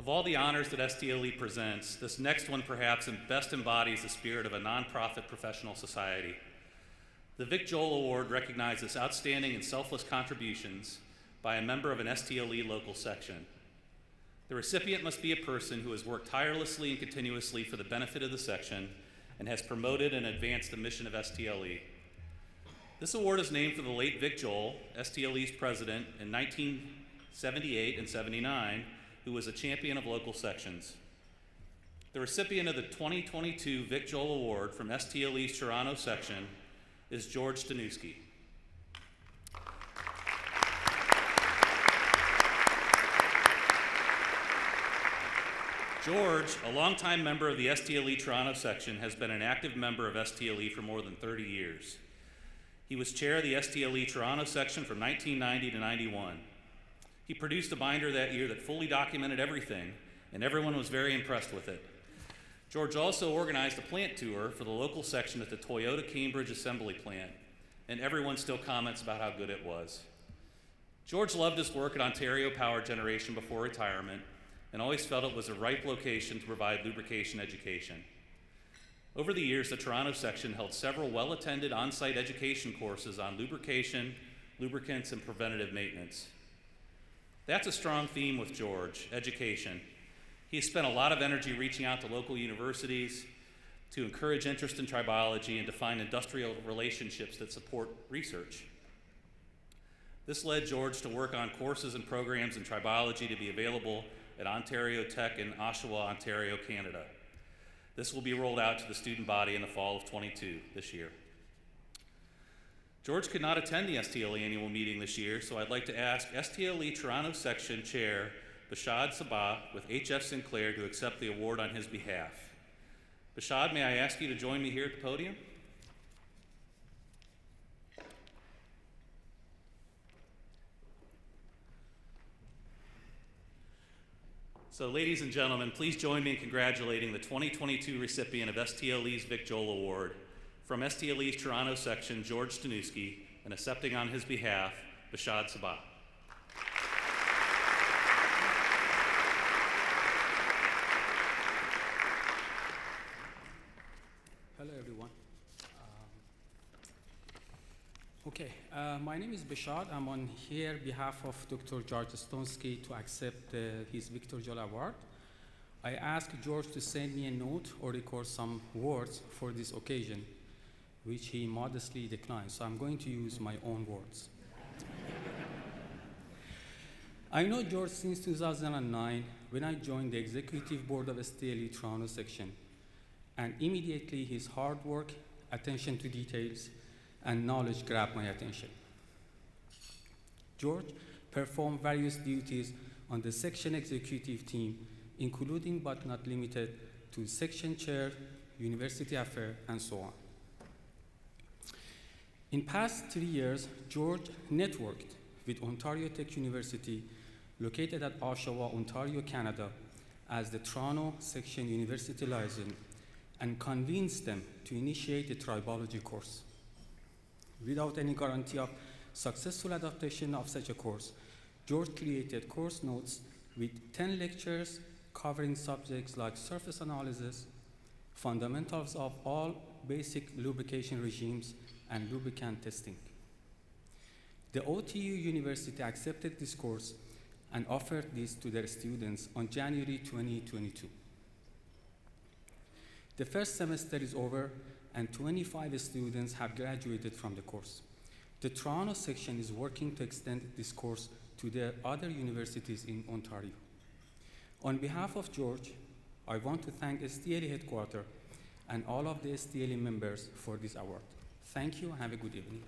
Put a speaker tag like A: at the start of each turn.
A: Of all the honors that STLE presents, this next one perhaps best embodies the spirit of a nonprofit professional society. The Vic Joll Award recognizes outstanding and selfless contributions by a member of an STLE local section. The recipient must be a person who has worked tirelessly and continuously for the benefit of the section and has promoted and advanced the mission of STLE. This award is named for the late Vic Joll, STLE's president in 1978 and 79, who was a champion of local sections. The recipient of the 2022 Vic Joll Award from STLE's Toronto section is George Danuski. George, a longtime member of the STLE Toronto section, has been an active member of STLE for more than 30 years. He was chair of the STLE Toronto section from 1990 to 91. He produced a binder that year that fully documented everything, and everyone was very impressed with it. George also organized a plant tour for the local section at the Toyota Cambridge assembly plant, and everyone still comments about how good it was. George loved his work at Ontario Power Generation before retirement, and always felt it was a ripe location to provide lubrication education. Over the years, the Toronto section held several well-attended on-site education courses on lubrication, lubricants, and preventative maintenance. That's a strong theme with George, education. He has spent a lot of energy reaching out to local universities to encourage interest in tribology and to find industrial relationships that support research. This led George to work on courses and programs in tribology to be available at Ontario Tech in Oshawa, Ontario, Canada. This will be rolled out to the student body in the fall of 22 this year. George could not attend the STLE annual meeting this year, so I'd like to ask STLE Toronto Section Chair Bashad Sabah with HF Sinclair to accept the award on his behalf. Bashad, may I ask you to join me here at the podium? So ladies and gentlemen, please join me in congratulating the 2022 recipient of STLE's Vic Joll Award from STLE's Toronto section, George Danuski, and accepting on his behalf, Bashad Sabah.
B: Hello, everyone. My name is Bashad. I'm on here behalf of Dr. George Stonsky to accept his Vic Joll Award. I asked George to send me a note or record some words for this occasion, which he modestly declined, so I'm going to use my own words. I know George since 2009 when I joined the executive board of STLE Toronto section, and immediately his hard work, attention to details, and knowledge grabbed my attention. George performed various duties on the section executive team, including but not limited to section chair, university affairs, and so on. In past 3 years, George networked with Ontario Tech University, located at Oshawa, Ontario, Canada, as the Toronto section university liaison, and convinced them to initiate a tribology course. Without any guarantee of successful adaptation of such a course, George created course notes with 10 lectures covering subjects like surface analysis, fundamentals of all basic lubrication regimes, and lubricant testing. The OTU University accepted this course and offered this to their students on January 2022. The first semester is over, and 25 students have graduated from the course. The Toronto section is working to extend this course to the other universities in Ontario. On behalf of George, I want to thank STLE headquarters and all of the STLE members for this award. Thank you and have a good evening.